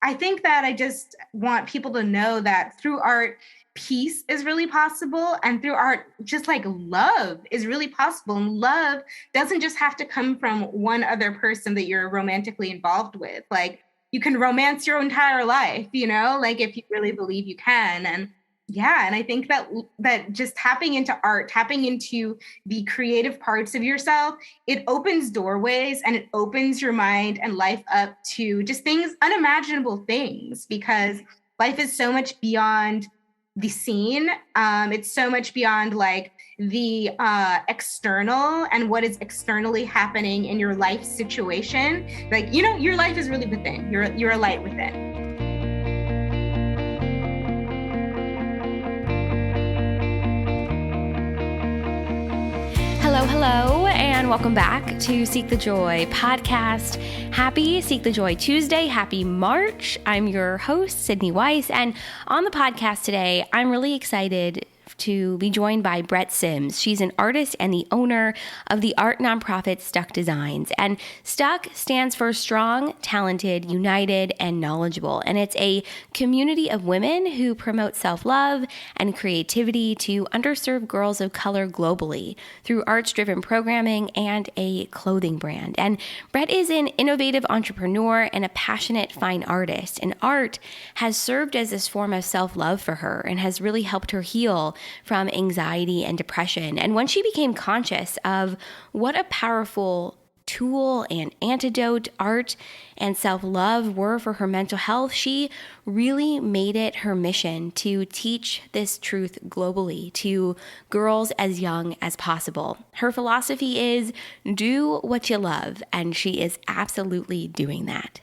I think that I just want people to know that through art, peace is really possible. And through art, just like love is really possible. And love doesn't just have to come from one other person that you're romantically involved with. Like you can romance your entire life, like if you really believe you can. And yeah, and I think that just tapping into art, tapping into the creative parts of yourself, it opens doorways and it opens your mind and life up to just things, unimaginable things, because life is so much beyond the scene. It's so much beyond like the external and what is externally happening in your life situation. Like, your life is really within. You're a light within. Hello, and welcome back to Seek the Joy podcast. Happy Seek the Joy Tuesday. Happy March. I'm your host, Sydney Weiss, and on the podcast today, I'm really excited to be joined by Brette Sims. She's an artist and the owner of the art nonprofit STUK Designs. And STUK stands for Strong, Talented, United, and Knowledgeable. And it's a community of women who promote self-love and creativity to underserved girls of color globally through arts-driven programming and a clothing brand. And Brette is an innovative entrepreneur and a passionate fine artist. And art has served as this form of self-love for her and has really helped her heal from anxiety and depression. And when she became conscious of what a powerful tool and antidote art and self-love were for her mental health, she really made it her mission to teach this truth globally to girls as young as possible. Her philosophy is do what you love, and she is absolutely doing that.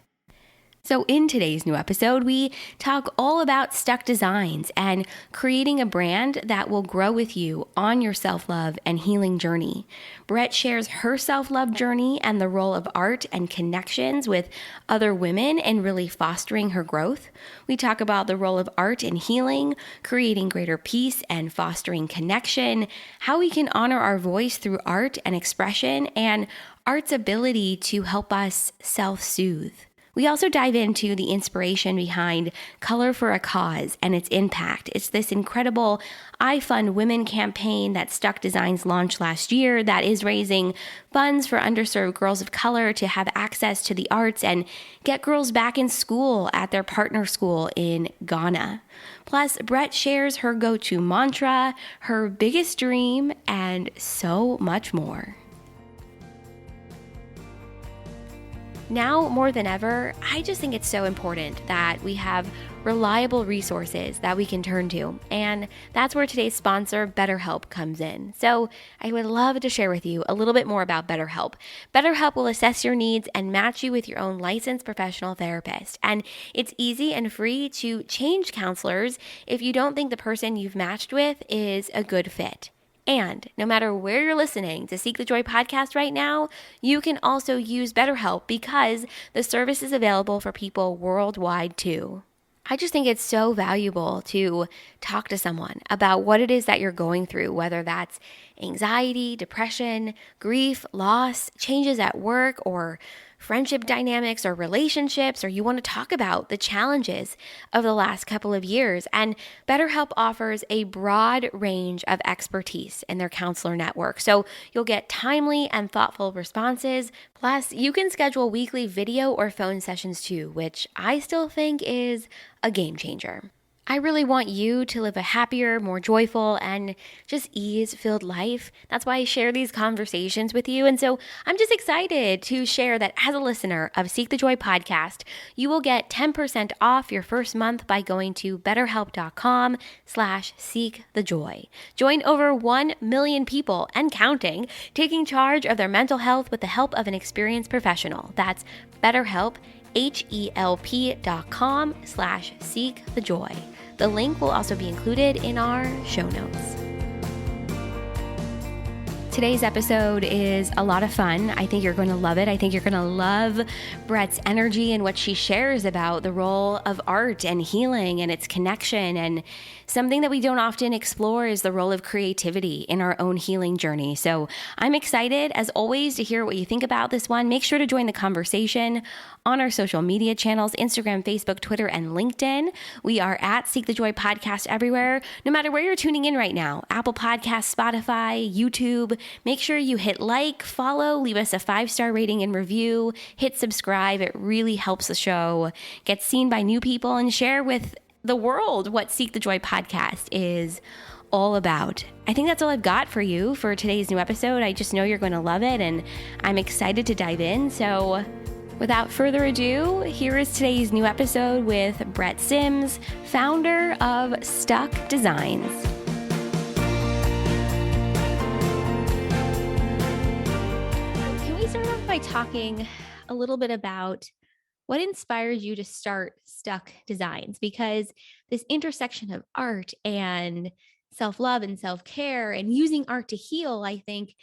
So in today's new episode, we talk all about STUK Designs and creating a brand that will grow with you on your self-love and healing journey. Brette shares her self-love journey and the role of art and connections with other women in really fostering her growth. We talk about the role of art in healing, creating greater peace and fostering connection, how we can honor our voice through art and expression, and art's ability to help us self-soothe. We also dive into the inspiration behind Color for a Cause and its impact. It's this incredible iFundWomen campaign that STUK Designs launched last year that is raising funds for underserved girls of color to have access to the arts and get girls back in school at their partner school in Ghana. Plus, Brette shares her go-to mantra, her biggest dream, and so much more. Now more than ever, I just think it's so important that we have reliable resources that we can turn to. And that's where today's sponsor, BetterHelp, comes in. So I would love to share with you a little bit more about BetterHelp. BetterHelp will assess your needs and match you with your own licensed professional therapist. And it's easy and free to change counselors if you don't think the person you've matched with is a good fit. And no matter where you're listening to Seek the Joy podcast right now, you can also use BetterHelp because the service is available for people worldwide too. I just think it's so valuable to talk to someone about what it is that you're going through, whether that's anxiety, depression, grief, loss, changes at work, or friendship dynamics or relationships, or you want to talk about the challenges of the last couple of years. And BetterHelp offers a broad range of expertise in their counselor network. So you'll get timely and thoughtful responses. Plus, you can schedule weekly video or phone sessions too, which I still think is a game changer. I really want you to live a happier, more joyful, and just ease-filled life. That's why I share these conversations with you. And so I'm just excited to share that as a listener of Seek the Joy podcast, you will get 10% off your first month by going to betterhelp.com/seekthejoy. Join over 1 million people and counting, taking charge of their mental health with the help of an experienced professional. That's BetterHelp, HELP.com/seekthejoy. The link will also be included in our show notes. Today's episode is a lot of fun. I think you're going to love it. I think you're going to love Brette's energy and what she shares about the role of art and healing and its connection. And something that we don't often explore is the role of creativity in our own healing journey. So I'm excited, as always, to hear what you think about this one. Make sure to join the conversation on our social media channels, Instagram, Facebook, Twitter, and LinkedIn. We are at Seek the Joy Podcast everywhere, no matter where you're tuning in right now. Apple Podcasts, Spotify, YouTube. Make sure you hit like, follow, leave us a 5-star rating and review, hit subscribe. It really helps the show get seen by new people, and share with the world what Seek the Joy Podcast is all about. I think that's all I've got for you for today's new episode. I just know you're going to love it, and I'm excited to dive in. So without further ado, here is today's new episode with Brette Sims, founder of STUK Designs. Can we start off by talking a little bit about what inspired you to start STUK Designs? Because this intersection of art and self-love and self-care and using art to heal, I think,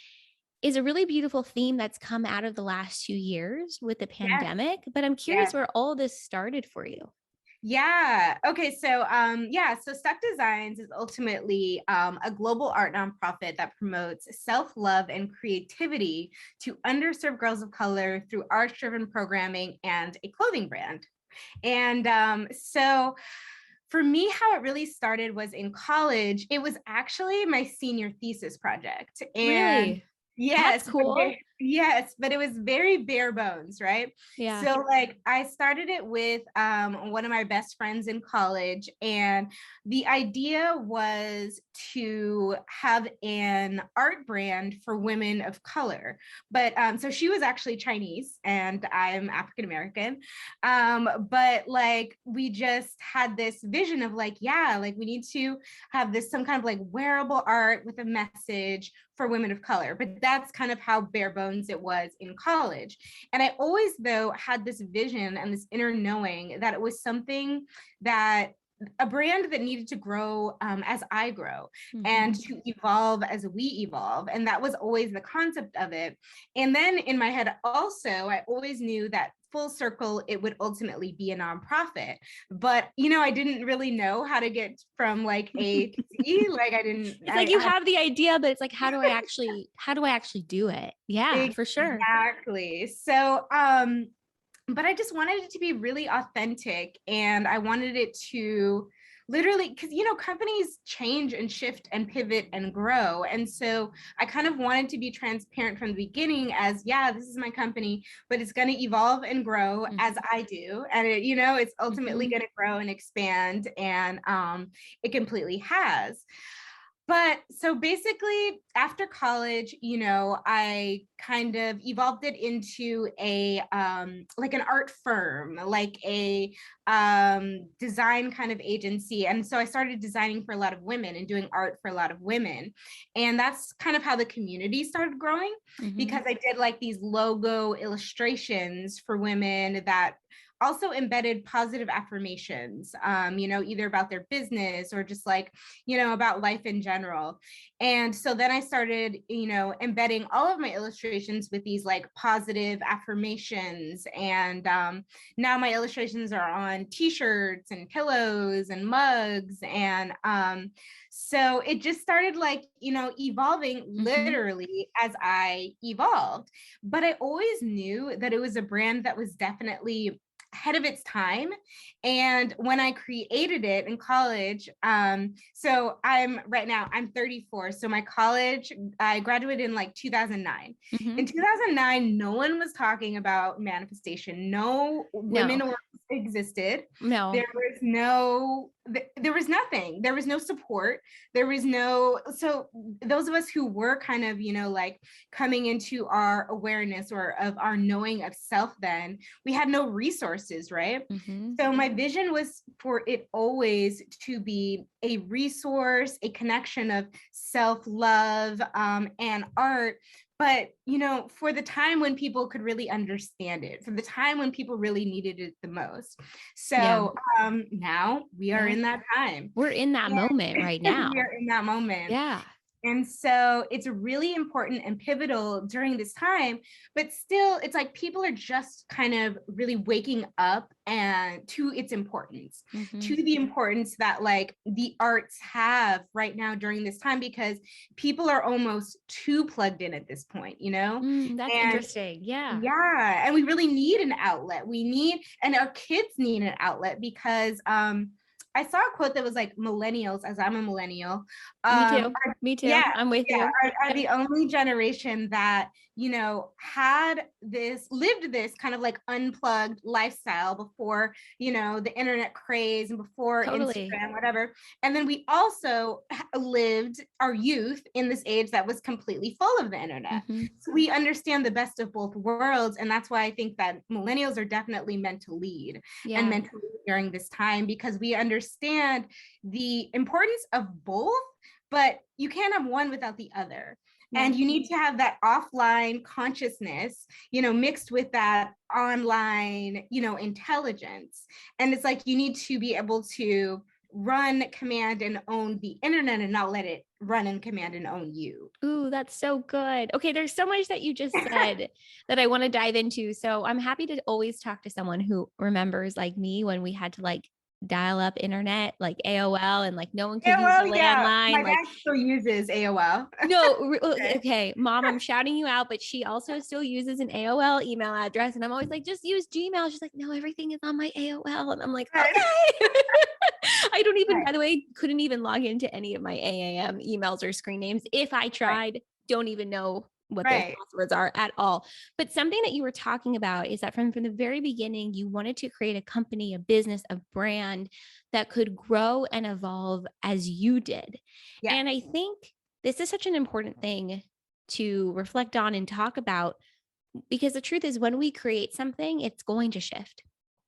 is a really beautiful theme that's come out of the last 2 years with the pandemic. But I'm curious where all this started for you. Yeah. Okay. So, so STUK Designs is ultimately a global art nonprofit that promotes self-love and creativity to underserved girls of color through art-driven programming and a clothing brand. And so for me, how it really started was in college. It was actually my senior thesis project. And Really? yes, That's cool. Yes, but it was very bare bones, right? Yeah. So like I started it with one of my best friends in college, and the idea was to have an art brand for women of color. But so she was actually Chinese and I'm African American. But like we just had this vision of like, yeah, like we need to have this some kind of like wearable art with a message for women of color. But that's kind of how bare bones it was in college. And I always, though, had this vision and this inner knowing that it was something that a brand that needed to grow as I grow and to evolve as we evolve. And that was always the concept of it. And then in my head also, I always knew that full circle, it would ultimately be a nonprofit. But, you know, I didn't really know how to get from like A to Z. Like I didn't. It's like you have the idea, but it's like, how do I actually do it? Yeah, for sure. Exactly. So, but I just wanted it to be really authentic, and I wanted it to literally, because you know, companies change and shift and pivot and grow. And so I kind of wanted to be transparent from the beginning as, yeah, this is my company, but it's going to evolve and grow as I do. And it, you know, it's ultimately going to grow and expand, and it completely has. But so basically after college, you know, I kind of evolved it into a like an art firm, like a design kind of agency. And so I started designing for a lot of women and doing art for a lot of women. And that's kind of how the community started growing, because I did like these logo illustrations for women that also embedded positive affirmations, you know, either about their business or just like, you know, about life in general. And so then I started, you know, embedding all of my illustrations with these like positive affirmations. And now my illustrations are on t-shirts and pillows and mugs. And so it just started like, you know, evolving literally as I evolved. But I always knew that it was a brand that was definitely ahead of its time. And when I created it in college, so I'm 34. So my college, I graduated in like 2009. In 2009, no one was talking about manifestation. No women existed. No. There was nothing. There was no support. There was no, so those of us who were kind of, you know, like coming into our awareness or of our knowing of self, then we had no resources, right? So my vision was for it always to be a resource, a connection of self-love and art. But, you know, for the time when people could really understand it, for the time when people really needed it the most. So now we are in that time. We're in that moment right now. We're in that moment. Yeah. And so it's really important and pivotal during this time, but still it's like people are just kind of really waking up and to its importance, to the importance that like the arts have right now during this time, because people are almost too plugged in at this point, you know? That's interesting. Yeah. Yeah. And we really need an outlet. And our kids need an outlet because I saw a quote that was like millennials, as I'm a millennial. Me too. Me too. Yeah, I'm with you. are the only generation that, lived this kind of like unplugged lifestyle before, the internet craze and before Totally. Instagram, whatever. And then we also lived our youth in this age that was completely full of the internet. So we understand the best of both worlds. And that's why I think that millennials are definitely meant to lead and meant to lead during this time, because we understand the importance of both, but you can't have one without the other. And you need to have that offline consciousness, mixed with that online, intelligence. And it's like, you need to be able to run, command, and own the internet and not let it run and command and own you. Ooh, that's so good. Okay, there's so much that you just said that I want to dive into. So I'm happy to always talk to someone who remembers, like me, when we had to like dial up internet, like AOL, and like no one could use the landline. My dad still uses AOL. No, okay, Mom, I'm shouting you out, but she also still uses an AOL email address. And I'm always like, just use Gmail. She's like, no, everything is on my AOL. And I'm like, okay. I don't even, by the way, couldn't even log into any of my AAM emails or screen names. If I tried, don't even know what those passwords are at all. But something that you were talking about is that from the very beginning, you wanted to create a company, a business, a brand that could grow and evolve as you did. Yeah. And I think this is such an important thing to reflect on and talk about, because the truth is, when we create something, it's going to shift.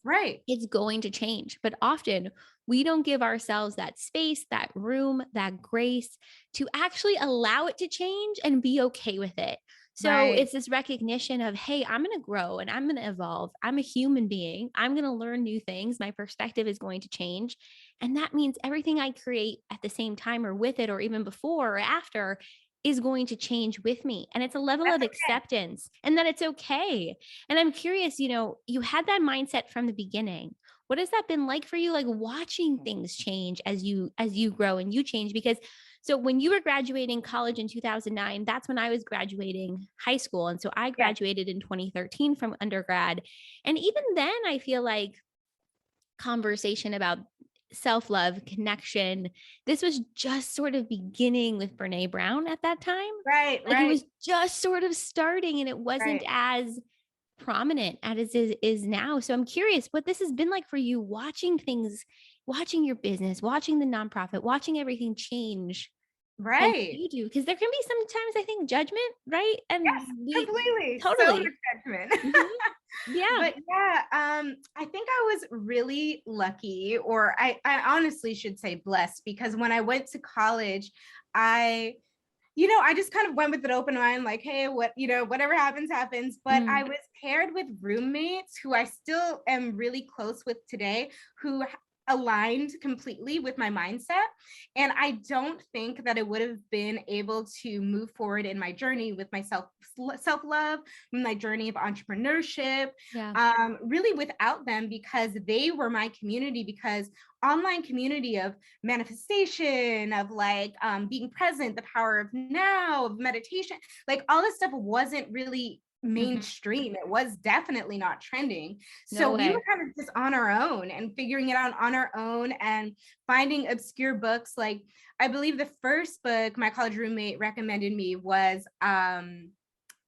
Right. It's going to change. But often we don't give ourselves that space, that room, that grace to actually allow it to change and be okay with it. So it's this recognition of, hey, I'm going to grow and I'm going to evolve. I'm a human being. I'm going to learn new things. My perspective is going to change. And that means everything I create at the same time or with it, or even before or after, is going to change with me. And it's a level of acceptance and that it's okay. And I'm curious, you had that mindset from the beginning. What has that been like for you? Like watching things change as you grow and you change? Because so when you were graduating college in 2009, that's when I was graduating high school. And so I graduated in 2013 from undergrad. And even then I feel like conversation about self-love, connection, this was just sort of beginning with Brene Brown at that time. Right. It was just sort of starting, and it wasn't as prominent as it is now. So I'm curious what this has been like for you, watching things, watching your business, watching the nonprofit, watching everything change. Right. You do. Because there can be sometimes, I think, judgment, right? And completely. Totally. So much judgment. Yeah. But I think I was really lucky, or I honestly should say blessed, because when I went to college, I just kind of went with an open mind, like, hey, whatever happens, happens. But I was paired with roommates who I still am really close with today, who aligned completely with my mindset. And I don't think that I would have been able to move forward in my journey with my self-love, my journey of entrepreneurship, really without them, because they were my community, because online community of manifestation, of like being present, the power of now, of meditation, like all this stuff wasn't really mainstream. It was definitely not trending. So we were kind of just on our own and figuring it out on our own and finding obscure books. Like, I believe the first book my college roommate recommended me was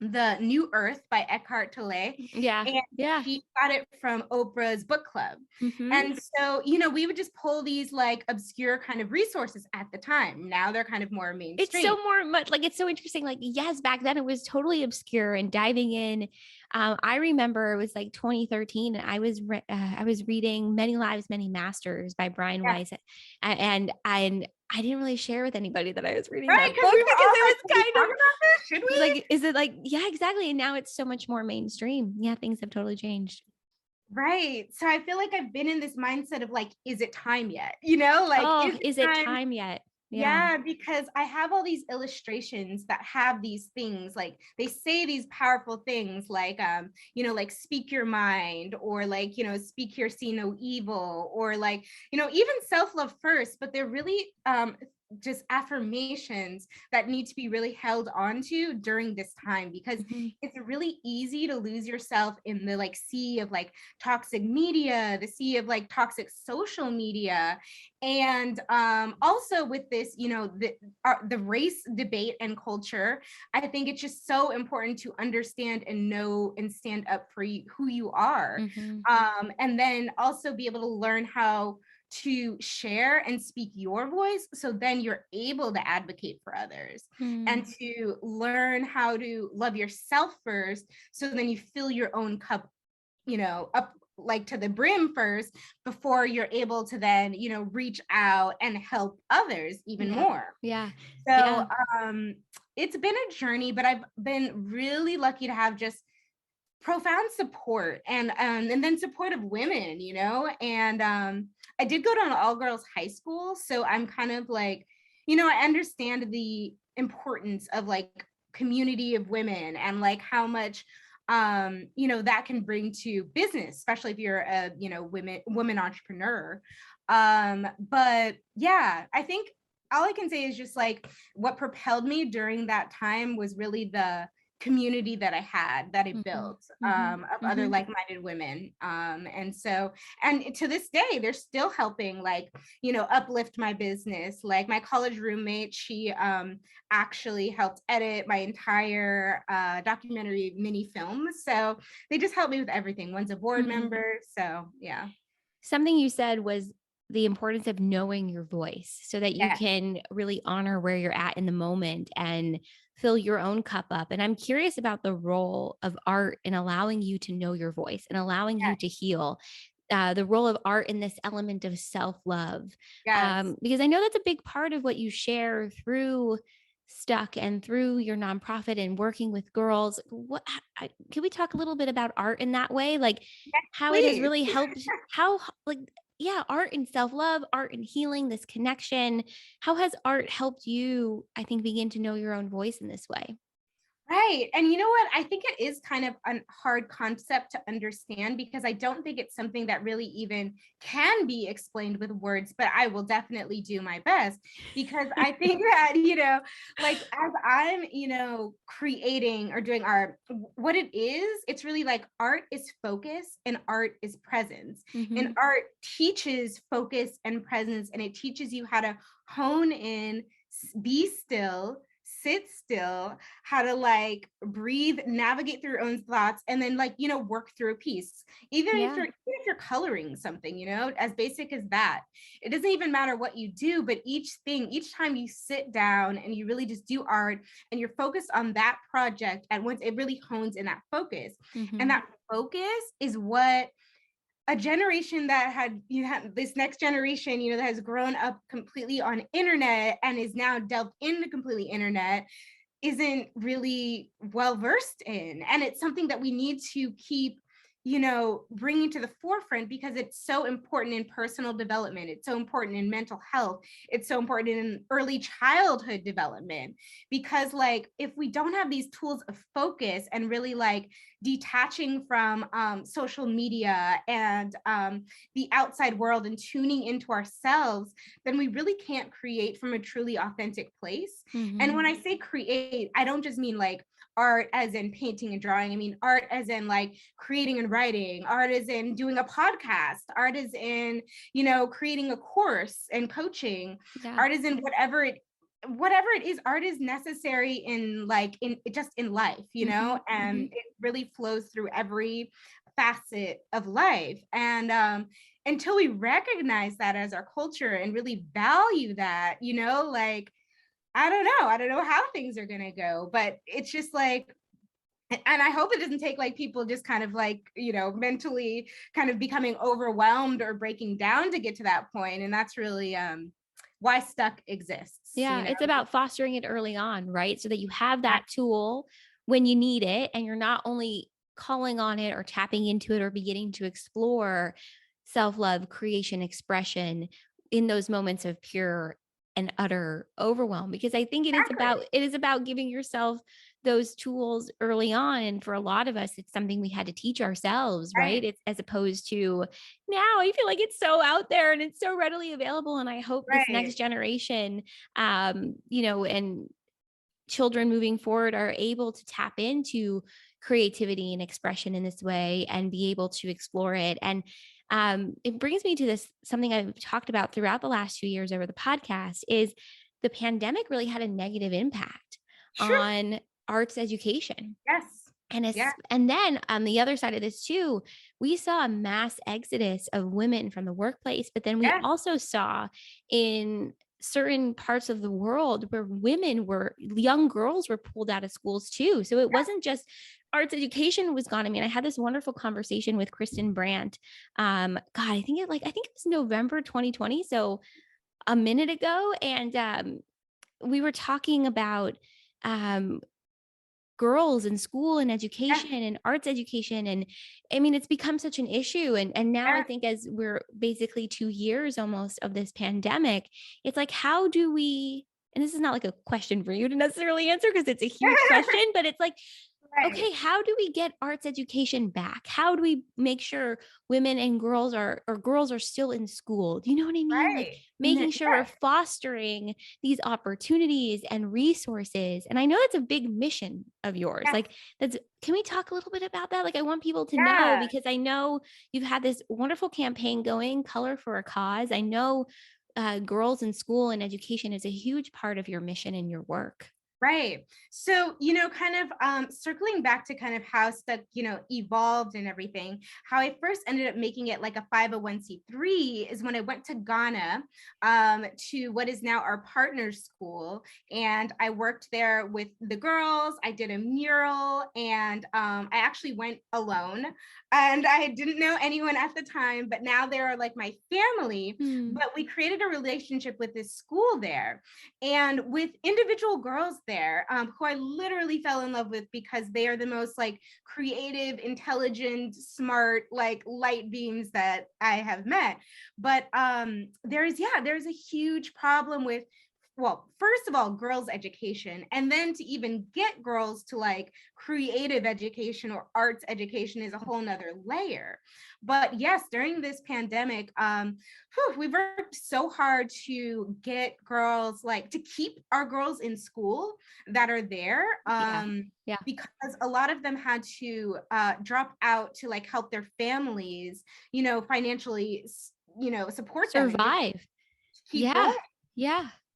The New Earth by Eckhart Tolle. And he got it from Oprah's book club. And so, we would just pull these like obscure kind of resources at the time. Now they're kind of more mainstream. It's so much like, it's so interesting. Like, yes, back then it was totally obscure and diving in. I remember it was like 2013 and I was reading Many Lives, Many Masters by Brian Weiss. And I didn't really share with anybody that I was reading that book, because it was kind of should we? Like, is it like, yeah, exactly. And now it's so much more mainstream. Yeah, things have totally changed. Right. So I feel like I've been in this mindset of like, is it time yet? Like, is it time yet? Yeah, because I have all these illustrations that have these things, like they say these powerful things like like speak your mind, or like, speak here, see no evil, or like, even self-love first, but they're really just affirmations that need to be really held onto during this time, because it's really easy to lose yourself in the like sea of like toxic media, the sea of like toxic social media. And also with this, the race debate and culture, I think it's just so important to understand and know and stand up for who you are. And then also be able to learn how to share and speak your voice, so then you're able to advocate for others, and to learn how to love yourself first, so then you fill your own cup, up like to the brim first, before you're able to then, reach out and help others even more. So it's been a journey, but I've been really lucky to have just profound support, and then support of women, and I did go to an all-girls high school, so I'm kind of like, I understand the importance of like community of women, and like how much that can bring to business, especially if you're a woman entrepreneur. But yeah, I think all I can say is just like what propelled me during that time was really the community that I had, that I built, of other like-minded women. And so, and to this day, they're still helping like, uplift my business. Like my college roommate, she actually helped edit my entire documentary mini film. So they just helped me with everything. One's a board member. So yeah. Something you said was the importance of knowing your voice, so that you can really honor where you're at in the moment and fill your own cup up. And I'm curious about the role of art in allowing you to know your voice and allowing you to heal. The role of art in this element of self-love, because I know that's a big part of what you share through STUK and through your nonprofit and working with girls. Can we talk a little bit about art in that way? Like how it has really helped, how like, art and self-love, art and healing, this connection. How has art helped you, I think, begin to know your own voice in this way? Right. And you know what? I think it is kind of a hard concept to understand, because I don't think it's something that really even can be explained with words, but I will definitely do my best, because I think that, like as I'm, creating or doing art, what it is, it's really like art is focus and art is presence. And art teaches focus and presence, and it teaches you how to hone in, be still, sit still, how to like breathe, navigate through your own thoughts, and then like, work through a piece. Even if you're coloring something, as basic as that. It doesn't even matter what you do, but each time you sit down and you really just do art and you're focused on that project, and once it really hones in that focus, and that focus is what a generation that you have this next generation, that has grown up completely on internet and is now delved into completely internet, isn't really well versed in. And it's something that we need to keep, bringing to the forefront, because it's so important in personal development. It's so important in mental health. It's so important in early childhood development, because like, if we don't have these tools of focus and really like detaching from social media and the outside world and tuning into ourselves, then we really can't create from a truly authentic place. And when I say create, I don't just mean like art as in painting and drawing. I mean art as in like creating and writing, art as in doing a podcast, art as in, creating a course and coaching, art is in whatever it is. Art is necessary in like in just in life, and it really flows through every facet of life. And until we recognize that as our culture and really value that, like I don't know how things are going to go, but it's just like, and I hope it doesn't take like people just kind of like, mentally kind of becoming overwhelmed or breaking down to get to that point. And that's really why STUK exists. It's about fostering it early on, right? So that you have that tool when you need it, and you're not only calling on it or tapping into it or beginning to explore self-love, creation, expression in those moments of pure and utter overwhelm, because I think it is about giving yourself those tools early on. And for a lot of us, it's something we had to teach ourselves, right? It's as opposed to now I feel like it's so out there and it's so readily available. And I hope this next generation, and children moving forward are able to tap into creativity and expression in this way and be able to explore it. And it brings me to this, something I've talked about throughout the last 2 years over the podcast, is the pandemic really had a negative impact on arts education. And then on the other side of this too, we saw a mass exodus of women from the workplace, but then we also saw in certain parts of the world where young girls were pulled out of schools too. So it wasn't just arts education was gone. I mean, I had this wonderful conversation with Kristen Brandt. I think it was November 2020. So a minute ago. And we were talking about girls in school and education and arts education. And I mean, it's become such an issue. And now I think as we're basically 2 years almost of this pandemic, it's like, how do we, and this is not like a question for you to necessarily answer because it's a huge question, but it's like, okay, how do we get arts education back? How do we make sure women and girls are still in school? Do you know what I mean? Like making sure we're fostering these opportunities and resources. And I know it's a big mission of yours. Like can we talk a little bit about that? Like, I want people to know, because I know you've had this wonderful campaign going, Color for a Cause. I know girls in school and education is a huge part of your mission and your work. Right. So, kind of circling back to kind of how STUK, evolved and everything, how I first ended up making it like a 501c3 is when I went to Ghana to what is now our partner school. And I worked there with the girls. I did a mural, and I actually went alone, and I didn't know anyone at the time, but now they're like my family. But we created a relationship with this school there, and with individual girls there who I literally fell in love with because they are the most like creative, intelligent, smart, like light beams that I have met. But there's a huge problem with, well, first of all, girls' education, and then to even get girls to like creative education or arts education is a whole nother layer. But yes, during this pandemic, we've worked so hard to get girls, like to keep our girls in school that are there. Because a lot of them had to drop out to like help their families, financially, support them. Survive. Keep going.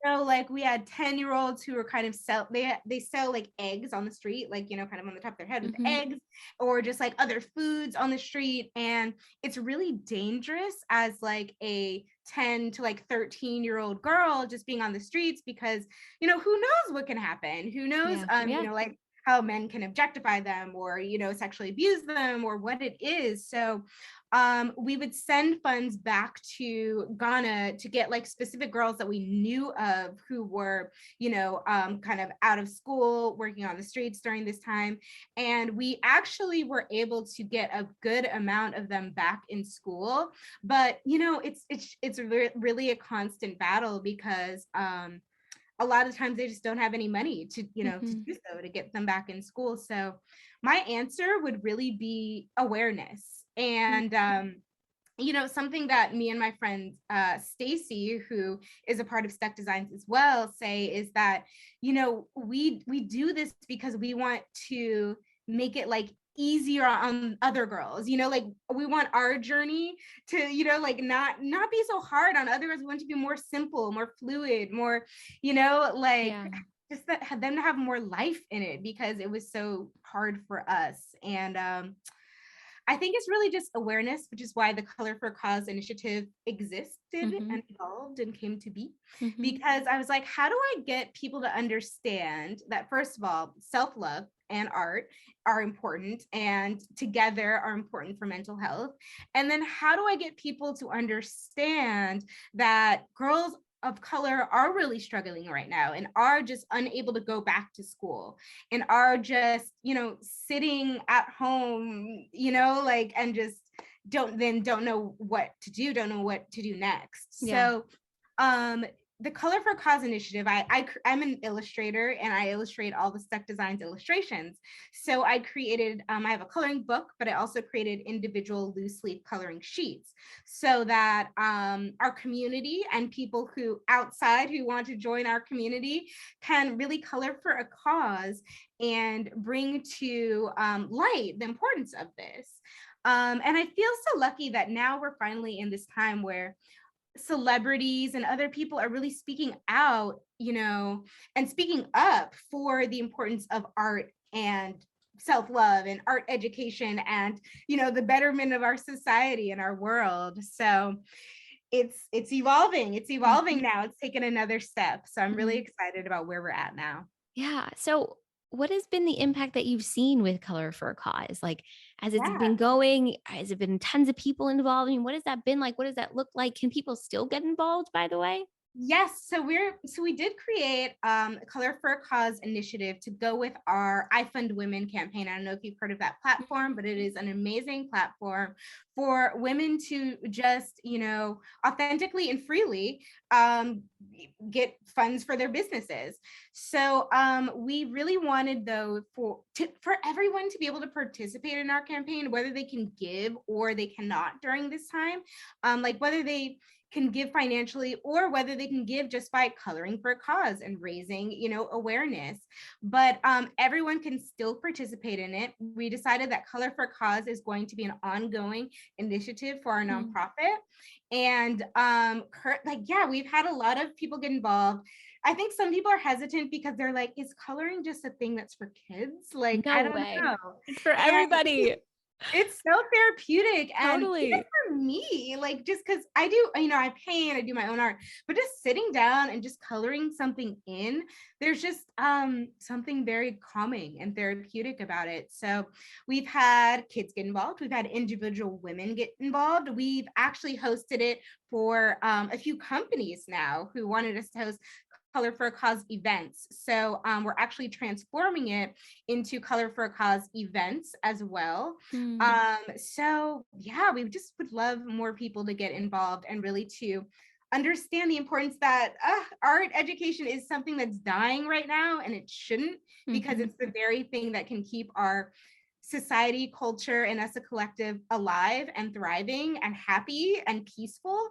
So like we had 10-year-olds who were kind of they sell like eggs on the street, like, kind of on the top of their head with eggs, or just like other foods on the street. And it's really dangerous as like a 10 to like 13-year-old girl just being on the streets, because, who knows what can happen? Who knows, like how men can objectify them or, sexually abuse them or what it is. So we would send funds back to Ghana to get like specific girls that we knew of who were, kind of out of school, working on the streets during this time. And we actually were able to get a good amount of them back in school. But, it's really a constant battle because a lot of times they just don't have any money to, to do so, to get them back in school. So my answer would really be awareness. And, something that me and my friend Stacy, who is a part of STUK Designs as well, say is that, we do this because we want to make it like easier on other girls, like we want our journey to, like not be so hard on other girls. We want to be more simple, more fluid, more, just that have them to have more life in it, because it was so hard for us. And I think it's really just awareness, which is why the Color for a Cause initiative existed and evolved and came to be. Because I was like, how do I get people to understand that, first of all, self-love and art are important and together are important for mental health? And then how do I get people to understand that girls of color are really struggling right now and are just unable to go back to school and are just, sitting at home, and just don't know what to do, don't know what to do next. So the Color for a Cause initiative, I'm an illustrator and I illustrate all the STUK Designs illustrations. So I created, I have a coloring book, but I also created individual loose leaf coloring sheets so that our community and people who outside who want to join our community can really color for a cause and bring to light the importance of this. And I feel so lucky that now we're finally in this time where celebrities and other people are really speaking out, and speaking up for the importance of art and self-love and art education and, the betterment of our society and our world. So it's evolving. It's evolving now. It's taken another step. So I'm really excited about where we're at now. Yeah. So what has been the impact that you've seen with Color for a Cause? Like, as it's been going, has it been tons of people involved? I mean, what has that been like? What does that look like? Can people still get involved, by the way? Yes, so we did create a Color for a Cause initiative to go with our iFundWomen campaign. I don't know if you've heard of that platform, but it is an amazing platform for women to just, authentically and freely get funds for their businesses. So we really wanted though for everyone to be able to participate in our campaign, whether they can give or they cannot during this time, like whether they can give financially or whether they can give just by coloring for a cause and raising, awareness. But everyone can still participate in it. We decided that Color for a Cause is going to be an ongoing initiative for our nonprofit. And we've had a lot of people get involved. I think some people are hesitant because they're like, is coloring just a thing that's for kids? Like, No I don't way. know. It's for everybody. It's so therapeutic. And Totally. even for me, like, just because I do, I paint, I do my own art, but just sitting down and just coloring something in, there's just something very calming and therapeutic about it. So we've had kids get involved. We've had individual women get involved. We've actually hosted it for a few companies now who wanted us to host Color for a Cause events. So we're actually transforming it into Color for a Cause events as well. So yeah, we just would love more people to get involved and really to understand the importance that art education is something that's dying right now, and it shouldn't, because it's the very thing that can keep our society, culture, and us a collective alive and thriving and happy and peaceful.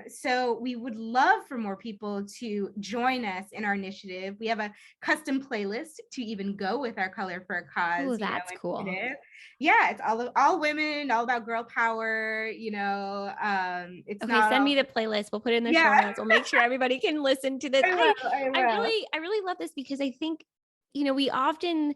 So we would love for more people to join us in our initiative. We have a custom playlist to even go with our Color for a Cause. Oh, that's cool. Yeah, it's all women, all about girl power. It's okay. Send me the playlist. We'll put it in the show notes. We'll make sure everybody can listen to this. I really love this because I think, we often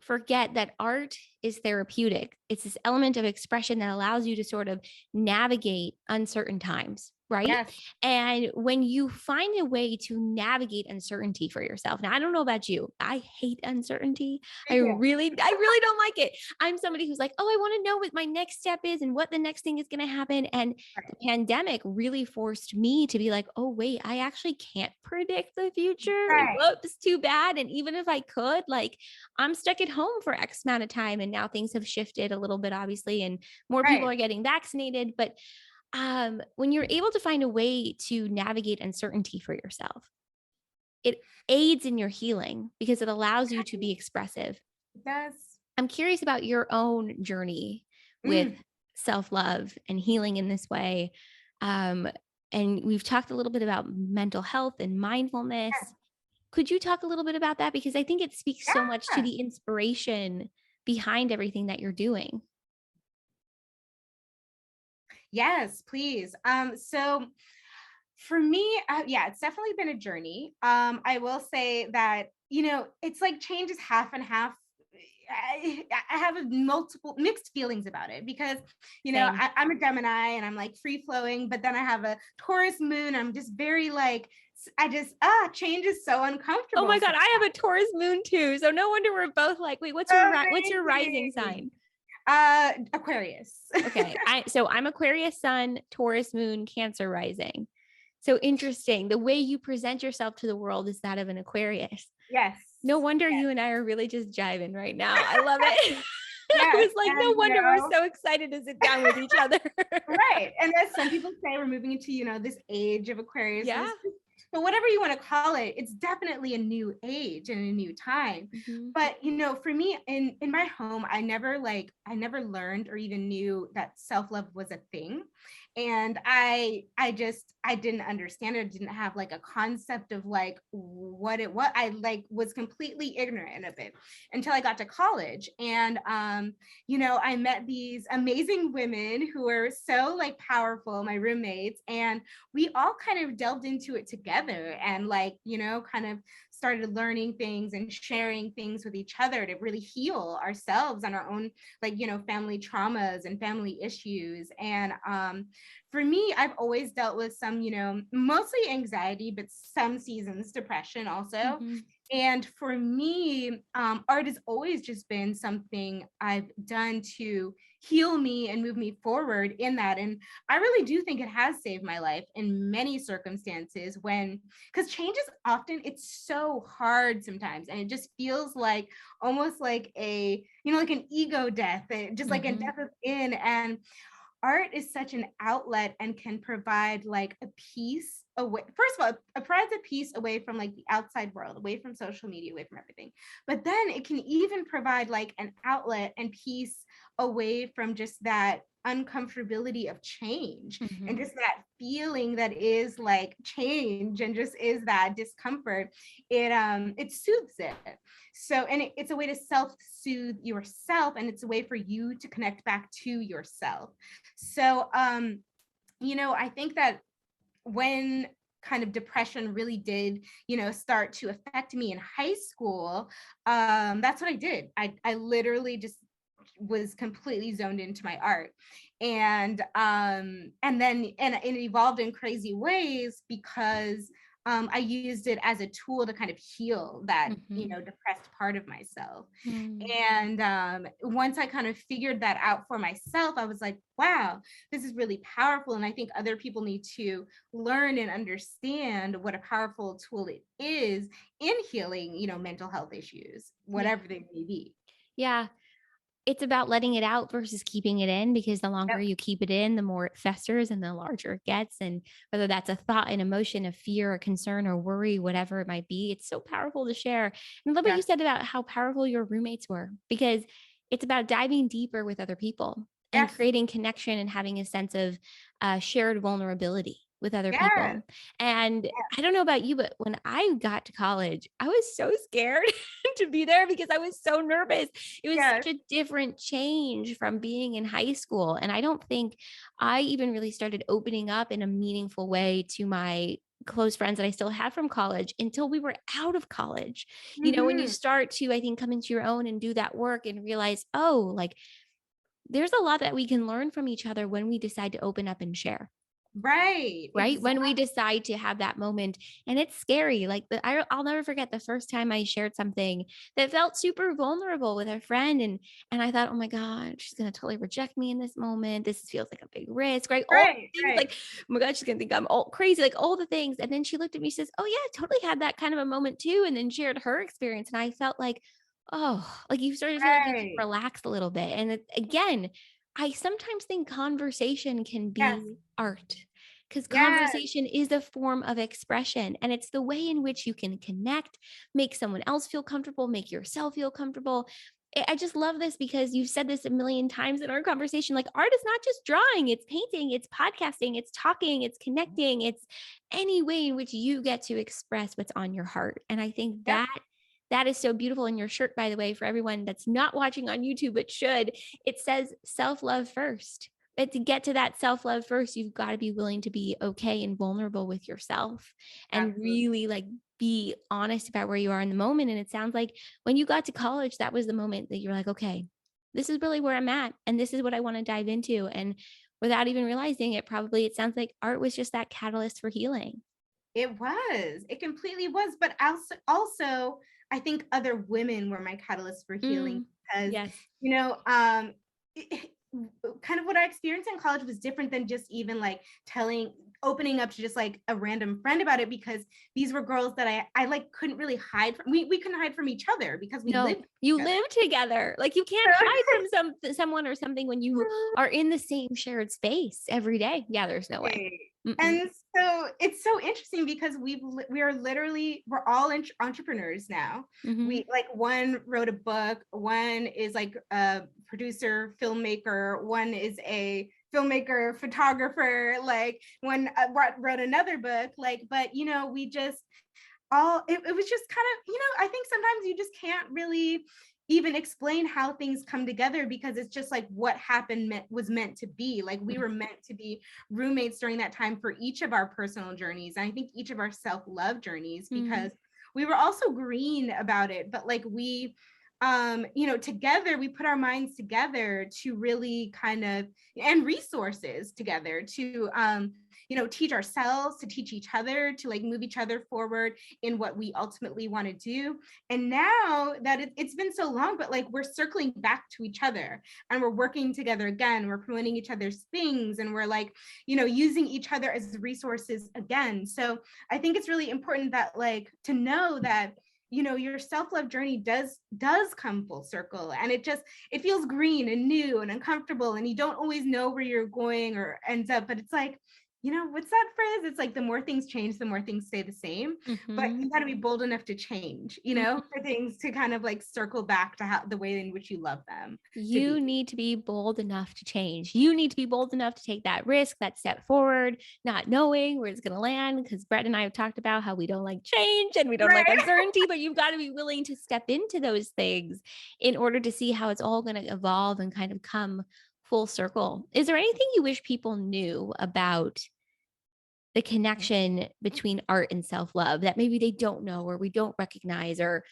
forget that art is therapeutic. It's this element of expression that allows you to sort of navigate uncertain times, right? Yes. And when you find a way to navigate uncertainty for yourself. Now, I don't know about you. I hate uncertainty. I really don't like it. I'm somebody who's like, oh, I want to know what my next step is and what the next thing is going to happen. And the pandemic really forced me to be like, oh, wait, I actually can't predict the future. Whoops, too bad. And even if I could, like, I'm stuck at home for X amount of time. And now things have shifted a little bit, obviously, and more people are getting vaccinated. But when you're able to find a way to navigate uncertainty for yourself, it aids in your healing because it allows you to be expressive. It does. I'm curious about your own journey with self-love and healing in this way. And we've talked a little bit about mental health and mindfulness. Could you talk a little bit about that? Because I think it speaks so much to the inspiration behind everything that you're doing. Yes, please. So for me, it's definitely been a journey. I will say that, it's like change is half and half. I have multiple mixed feelings about it because, I'm a Gemini and I'm like free flowing, but then I have a Taurus moon. I'm just very like, change is so uncomfortable. Oh my God, I have a Taurus moon too. So no wonder we're both like, wait, what's your rising sign? Aquarius. Okay. So I'm Aquarius sun, Taurus moon, Cancer rising. So interesting. The way you present yourself to the world is that of an Aquarius. Yes. No wonder you and I are really just jiving right now. I love it. I Yes. was like, no And, wonder we're so excited to sit down with each other. right. And as some people say, we're moving into, this age of Aquarius. Yeah. But whatever you want to call it, it's definitely a new age and a new time. Mhm. But for me, in my home, I never learned or even knew that self-love was a thing. And I didn't understand it. I didn't have like a concept of like what it was. I like was completely ignorant of it until I got to college. And I met these amazing women who were so like powerful, my roommates, and we all kind of delved into it together and like, kind of started learning things and sharing things with each other to really heal ourselves and our own like, family traumas and family issues. And for me, I've always dealt with some, mostly anxiety, but some seasons depression also. Mhm. And for me, art has always just been something I've done to heal me and move me forward in that. And I really do think it has saved my life in many circumstances because change is often, it's so hard sometimes. And it just feels like almost like like an ego death, just like a death within. And art is such an outlet and can provide like a peace away. First of all, it provides a peace away from like the outside world, away from social media, away from everything. But then it can even provide like an outlet and peace away from just that uncomfortability of change and just that feeling that is like change and just is that discomfort. It soothes it. So, and it's a way to self-soothe yourself, and it's a way for you to connect back to yourself. So, I think that when kind of depression really did, start to affect me in high school, that's what I did. I literally just was completely zoned into my art. And it evolved in crazy ways because I used it as a tool to kind of heal that, depressed part of myself. And once I kind of figured that out for myself, I was like, wow, this is really powerful. And I think other people need to learn and understand what a powerful tool it is in healing, mental health issues, Yeah. whatever they may be. Yeah. It's about letting it out versus keeping it in, because the longer Yep. you keep it in, the more it festers and the larger it gets. And whether that's a thought, an emotion, a fear, a concern, or worry, whatever it might be, it's so powerful to share. And I love what you Yes. said about how powerful your roommates were, because it's about diving deeper with other people and Yes. creating connection and having a sense of shared vulnerability with other Yes. people. And I don't know about you, but when I got to college, I was so scared to be there because I was so nervous. It was Yes. such a different change from being in high school. And I don't think I even really started opening up in a meaningful way to my close friends that I still have from college until we were out of college. When you Mm-hmm. start to, I think, come into your own and do that work and realize, oh, like there's a lot that we can learn from each other when we decide to open up and share. Right. Right. When we decide to have that moment, and it's scary. Like I'll never forget the first time I shared something that felt super vulnerable with a friend. And I thought, oh my God, she's going to totally reject me in this moment. This feels like a big risk, right? All Right. the things Right. like, oh my God, she's going to think I'm all crazy, like all the things. And then she looked at me, she says, oh yeah, I totally had that kind of a moment too. And then shared her experience. And I felt like, oh, like you started to feel like you could Right. relax a little bit. And again, I sometimes think conversation can Yes. be art, because Yes. conversation is a form of expression, and it's the way in which you can connect, make someone else feel comfortable, make yourself feel comfortable. I just love this because you've said this a million times in our conversation. Like, art is not just drawing, it's painting, it's podcasting, it's talking, it's connecting, it's any way in which you get to express what's on your heart. And I think Yep. that is so beautiful. In your shirt, by the way, for everyone that's not watching on YouTube but should, it says self-love first. But to get to that self-love first, you've got to be willing to be okay and vulnerable with yourself and Absolutely. really like be honest about where you are in the moment. And it sounds like when you got to college, that was the moment that you're like, okay, this is really where I'm at. And this is what I want to dive into. And without even realizing it, probably it sounds like art was just that catalyst for healing. It was. It completely was. But also, I think other women were my catalyst for healing because, Yes. kind of what I experienced in college was different than just even like telling opening up to just like a random friend about it, because these were girls that I like couldn't really hide from. We couldn't hide from each other because we No, lived you together. live together. Like you can't hide from someone or something when you are in the same shared space every day. Yeah, there's no way. Right. Mm-mm. And so it's so interesting because we're all entrepreneurs now. Mm-hmm. We like, one wrote a book, one is like a producer, filmmaker, one is a filmmaker, photographer, like one wrote another book, like, but we just it was just kind of, I think sometimes you just can't really even explain how things come together, because it's just like what happened was meant to be. Like, we were meant to be roommates during that time for each of our personal journeys, and I think each of our self-love journeys, because we were also green about it, but like we together we put our minds together to really kind of, and resources together to teach ourselves, to teach each other, to like move each other forward in what we ultimately want to do. And now that it's been so long, but like we're circling back to each other and we're working together again, we're promoting each other's things, and we're like using each other as resources again. So I think it's really important that, like, to know that your self-love journey does come full circle, and it feels green and new and uncomfortable, and you don't always know where you're going or ends up, but it's like, what's that phrase? It's like, the more things change, the more things stay the same. But you got to be bold enough to change, for things to kind of like circle back to the way in which you love them. You need to be bold enough to change. You need to be bold enough to take that risk, that step forward, not knowing where it's going to land. Because Brett and I have talked about how we don't like change and we don't like uncertainty, but you've got to be willing to step into those things in order to see how it's all going to evolve and kind of come full circle. Is there anything you wish people knew about the connection between art and self-love that maybe they don't know, or we don't recognize, or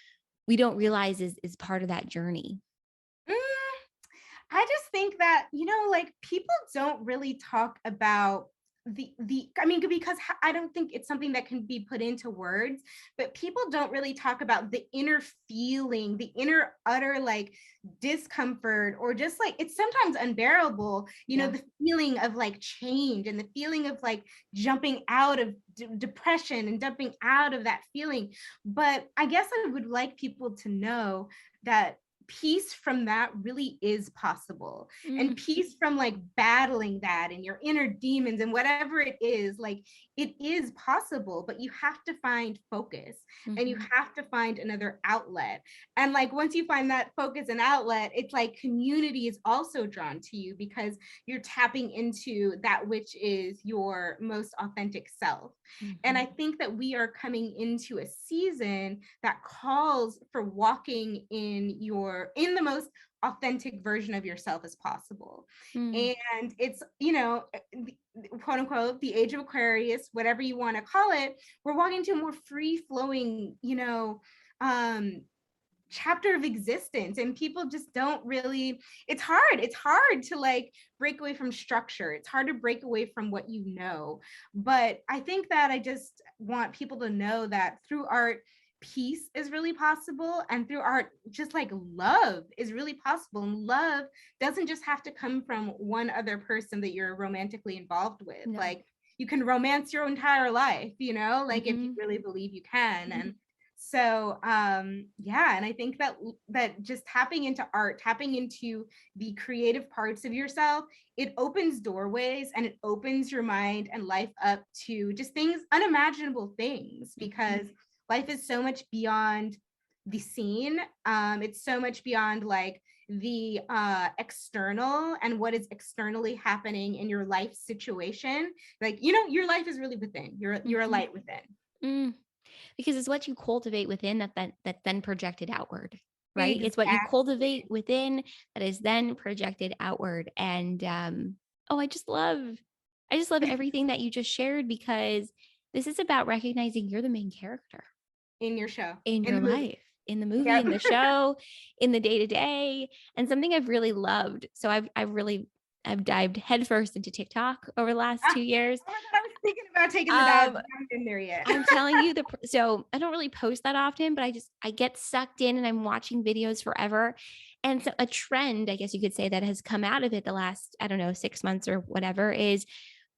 we don't realize is part of that journey? I just think that, like, people don't really talk about I mean, because I don't think it's something that can be put into words, but people don't really talk about the inner feeling, the inner utter like discomfort, or just like, it's sometimes unbearable, the feeling of like change, and the feeling of like jumping out of depression and jumping out of that feeling. But I guess I would like people to know that peace from that really is possible, and peace from like battling that and your inner demons and whatever it is, like, it is possible, but you have to find focus, and you have to find another outlet. And like, once you find that focus and outlet, it's like community is also drawn to you, because you're tapping into that which is your most authentic self. And I think that we are coming into a season that calls for walking in the most authentic version of yourself as possible. And it's, quote unquote, the age of Aquarius, whatever you want to call it. We're walking into a more free flowing, chapter of existence, and people just don't really, it's hard to like break away from structure, it's hard to break away from what but I think that I just want people to know that through art, peace is really possible, and through art, just like love is really possible, and love doesn't just have to come from one other person that you're romantically involved with. Like, you can romance your entire life, like, if you really believe you can. And so and I think that just tapping into art, tapping into the creative parts of yourself, it opens doorways, and it opens your mind and life up to just things, unimaginable things, because life is so much beyond the scene. It's so much beyond like the external and what is externally happening in your life situation. Like, your life is really within. You're a light within. Because it's what you cultivate within that then projected outward, right? Exactly. It's what you cultivate within that is then projected outward. And I just love everything that you just shared, because this is about recognizing you're the main character in your show, in your life, in the movie, in the show, in the day to day. And something I've really loved. So I've dived headfirst into TikTok over the last 2 years. Oh my God, I was thinking about taking the dive. I haven't been there yet. I'm telling you, so I don't really post that often, but I get sucked in and I'm watching videos forever. And so a trend, I guess you could say, that has come out of it the last, I don't know, 6 months or whatever, is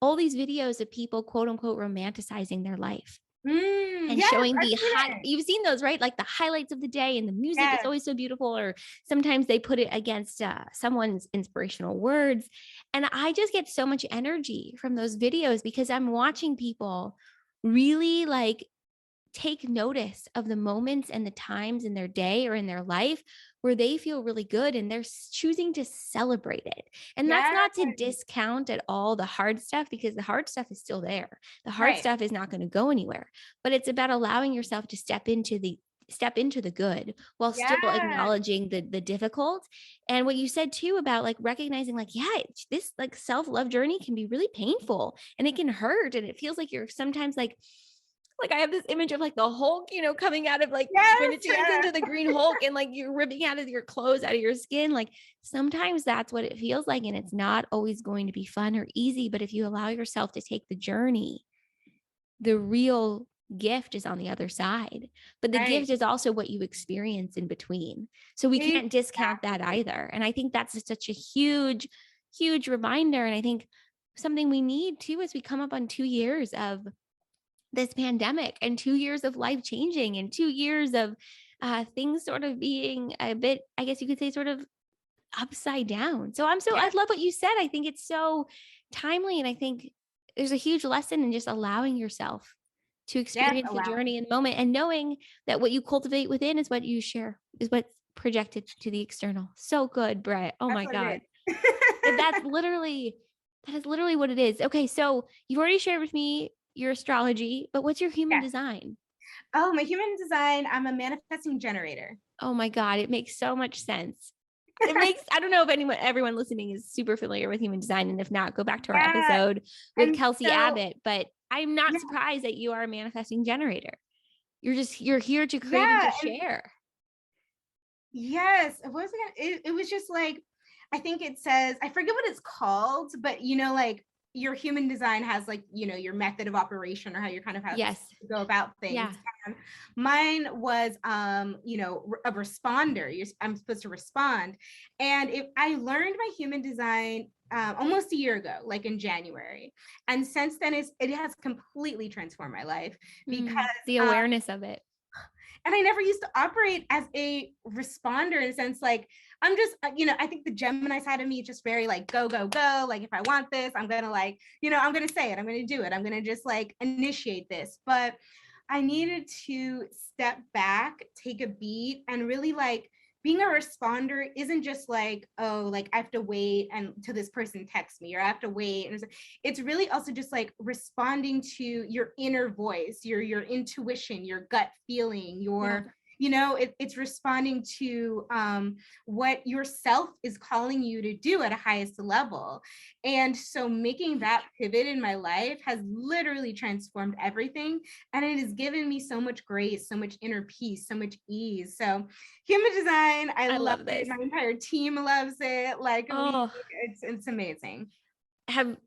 all these videos of people, quote unquote, romanticizing their life and Yes, showing I've the seen high, it. you've seen those, right? Like the highlights of the day, and the music is Yes, always so beautiful, or sometimes they put it against someone's inspirational words. And I just get so much energy from those videos because I'm watching people really like take notice of the moments and the times in their day or in their life where they feel really good, and they're choosing to celebrate it. And that's yes, not to discount at all the hard stuff, because the hard stuff is still there. The hard right. stuff is not going to go anywhere, but it's about allowing yourself to step into the good while still Yes, acknowledging the difficult. And what you said too about like recognizing like, yeah, this like self-love journey can be really painful, and it can hurt, and it feels like you're sometimes like I have this image of like the Hulk, coming out of like when yes, it turns yes, into the Green Hulk and like you're ripping out of your clothes out of your skin. Like sometimes that's what it feels like. And it's not always going to be fun or easy. But if you allow yourself to take the journey, the real gift is on the other side. But the right. gift is also what you experience in between. So we can't discount that Exactly. either. And I think that's such a huge, huge reminder. And I think something we need too as we come up on 2 years of this pandemic, and 2 years of life changing, and 2 years of things sort of being a bit, I guess you could say, sort of upside down. So I Yes, love what you said. I think it's so timely. And I think there's a huge lesson in just allowing yourself to yes, experience the allowing. journey and the moment, and knowing that what you cultivate within is what you share, is what's projected to the external. So good, Brett. Oh That's my what it God. is. That is literally what it is. Okay. So you've already shared with me your astrology, but what's your human Yes. design? Oh, my human design, I'm a manifesting generator. Oh my God. It makes so much sense. I don't know if everyone listening is super familiar with human design. And if not, go back to our Yeah. episode with And Kelsey so, Abbott, but I'm not yeah, surprised that you are a manifesting generator. You're here to create and to yeah. And share. yes, what was it was just like, I think it says, I forget what it's called, but like your human design has like, your method of operation, or how you kind of have to Yes. go about Yeah. things. And mine was a responder. I'm supposed to respond. And I learned my human design almost a year ago, like in January. And since then it has completely transformed my life because The awareness of it. and I never used to operate as a responder, in a sense, like I'm just, I think the Gemini side of me is just very like, go, go, go. Like, if I want this, I'm going to like, I'm going to say it. I'm going to do it. I'm going to just like initiate this. But I needed to step back, take a beat, and really like, being a responder isn't just like, oh, like I have to wait and till this person texts me, or I have to wait. And it's really also just like responding to your inner voice, your intuition, your gut feeling, Yeah. it's responding to what yourself is calling you to do at a highest level. And so making that pivot in my life has literally transformed everything. And it has given me so much grace, so much inner peace, so much ease. So human design, I I love love it. this. My entire team loves it. Like Oh, it's amazing.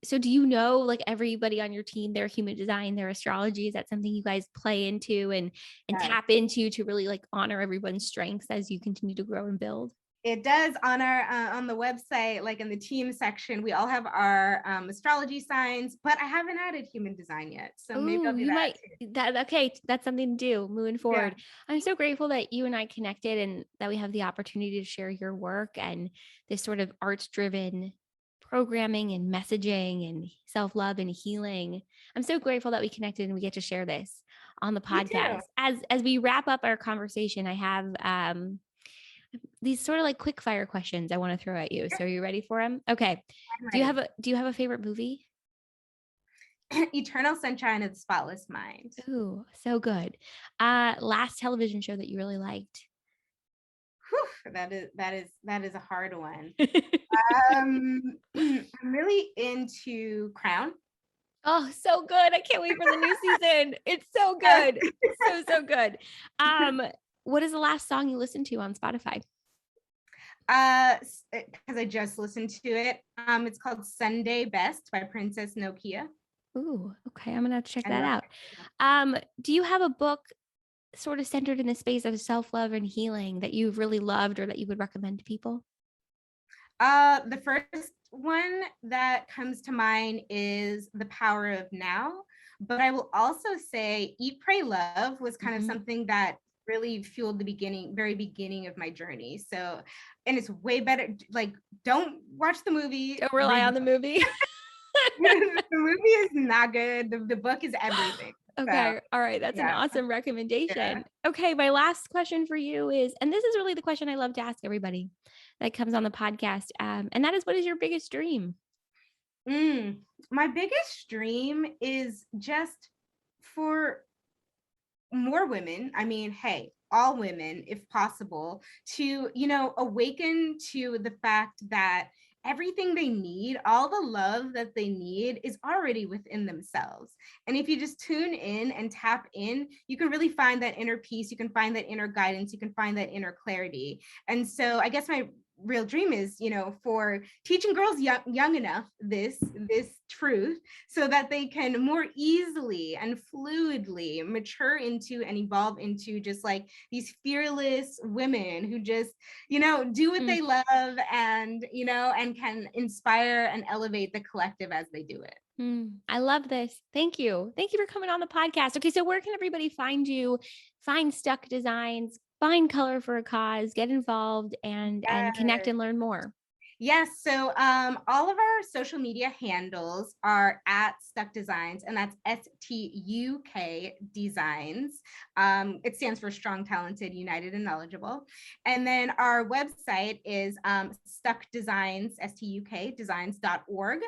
so do you know like everybody on your team, their human design, their astrology? Is that something you guys play into and Yes. tap into to really like honor everyone's strengths as you continue to grow and build? It does on our on the website, like in the team section, we all have our astrology signs, but I haven't added human design yet. So maybe Oh, I'll do you that might too. that okay. That's something to do moving Yeah. forward. I'm so grateful that you and I connected, and that we have the opportunity to share your work and this sort of arts driven programming and messaging and self-love and healing. I'm so grateful that we connected and we get to share this on the Me too. podcast. As we wrap up our conversation, I have these sort of like quick fire questions I want to throw at you. So are you ready for them? Okay. I'm Do you ready. have a favorite movie? Eternal Sunshine of the Spotless Mind. Ooh, so good. Last television show that you really liked? Whew, that is a hard one. I'm really into Crown. Oh, so good. I can't wait for the new season. It's so Yes. good. So good. Um, what is the last song you listened to on Spotify? Because I just listened to it. It's called Sunday Best by Princess Nokia. Ooh, okay. I'm gonna have to check I that love out. it. Do you have a book sort of centered in the space of self-love and healing that you've really loved or that you would recommend to people? The first one that comes to mind is The Power of Now. But I will also say Eat, Pray, Love was kind of something that really fueled the very beginning of my journey. So, and it's way better. Like, don't watch the movie. Don't rely on the movie. The movie is not good. The book is everything. Okay. All right. That's an awesome recommendation. Yeah. Okay. My last question for you is, and this is really the question I love to ask everybody that comes on the podcast. And that is, what is your biggest dream? My biggest dream is just for more women. I mean, hey, all women, if possible, to, awaken to the fact that everything they need, all the love that they need is already within themselves. And if you just tune in and tap in, you can really find that inner peace. You can find that inner guidance. You can find that inner clarity. And so I guess my real dream is, for teaching girls young enough this truth so that they can more easily and fluidly mature into and evolve into just like these fearless women who just, do what they love and, and can inspire and elevate the collective as they do it. I love this. Thank you. Thank you for coming on the podcast. Okay. So where can everybody find you, find STUK Designs, find Color for a Cause, get involved and connect and learn more? Yes. So all of our social media handles are at STUK Designs, and that's STUK Designs. It stands for Strong, Talented, United, and Knowledgeable. And then our website is STUK Designs, STUK Designs.org.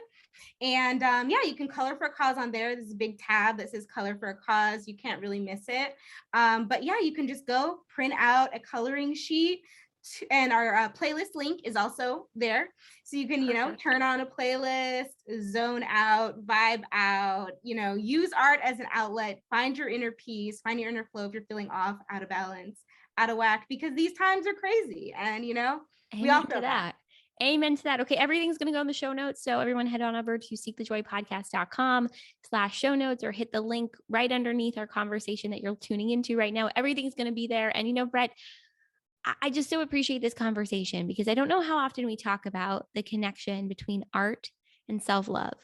And you can color for a cause on there. There's a big tab that says Color for a Cause. You can't really miss it. But you can just go print out a coloring sheet. And our playlist link is also there. So you can, turn on a playlist, zone out, vibe out, use art as an outlet, find your inner peace, find your inner flow if you're feeling off, out of balance, out of whack, because these times are crazy. And, we all feel that. Amen to that. Okay. Everything's going to go in the show notes. So everyone head on over to seekthejoypodcast.com/show notes or hit the link right underneath our conversation that you're tuning into right now. Everything's going to be there. And, Brette, I just so appreciate this conversation because I don't know how often we talk about the connection between art and self-love,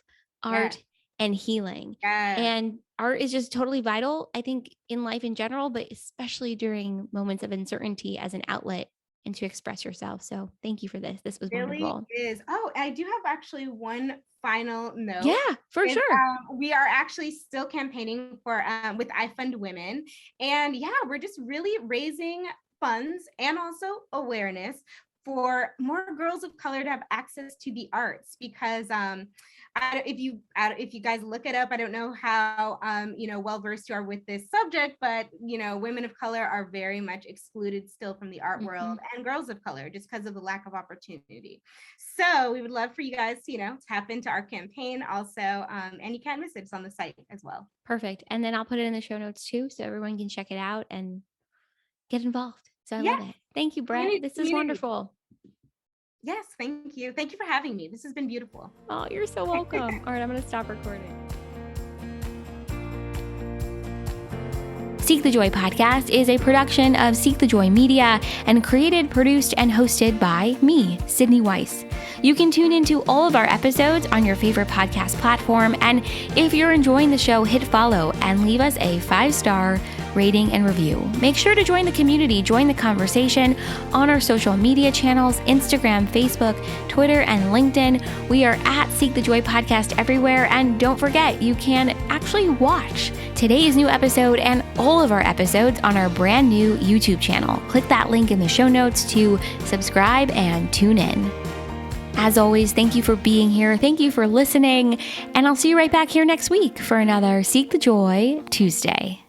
art and healing. And art is just totally vital, I think, in life in general, but especially during moments of uncertainty as an outlet and to express yourself. So thank you for this. This was wonderful. It is. Oh, I do have actually one final note. Yeah, for sure. We are actually still campaigning for with iFundWomen. And we're just really raising funds and also awareness for more girls of color to have access to the arts, because if you guys look it up, I don't know how well versed you are with this subject, but women of color are very much excluded still from the art world, and girls of color, just because of the lack of opportunity. So we would love for you guys to tap into our campaign also, and you can't miss it. It's on the site as well. Perfect. And then I'll put it in the show notes too, so everyone can check it out and get involved. So I love it. Thank you, Brette. This is wonderful. Yes, thank you. Thank you for having me. This has been beautiful. Oh, you're so welcome. All right, I'm going to stop recording. Seek the Joy podcast is a production of Seek the Joy Media and created, produced, and hosted by me, Sydney Weiss. You can tune into all of our episodes on your favorite podcast platform. And if you're enjoying the show, hit follow and leave us a 5-star rating and review. Make sure to join the community, join the conversation on our social media channels, Instagram, Facebook, Twitter, and LinkedIn. We are at Seek the Joy Podcast everywhere. And don't forget, you can actually watch today's new episode and all of our episodes on our brand new YouTube channel. Click that link in the show notes to subscribe and tune in. As always, thank you for being here. Thank you for listening. And I'll see you right back here next week for another Seek the Joy Tuesday.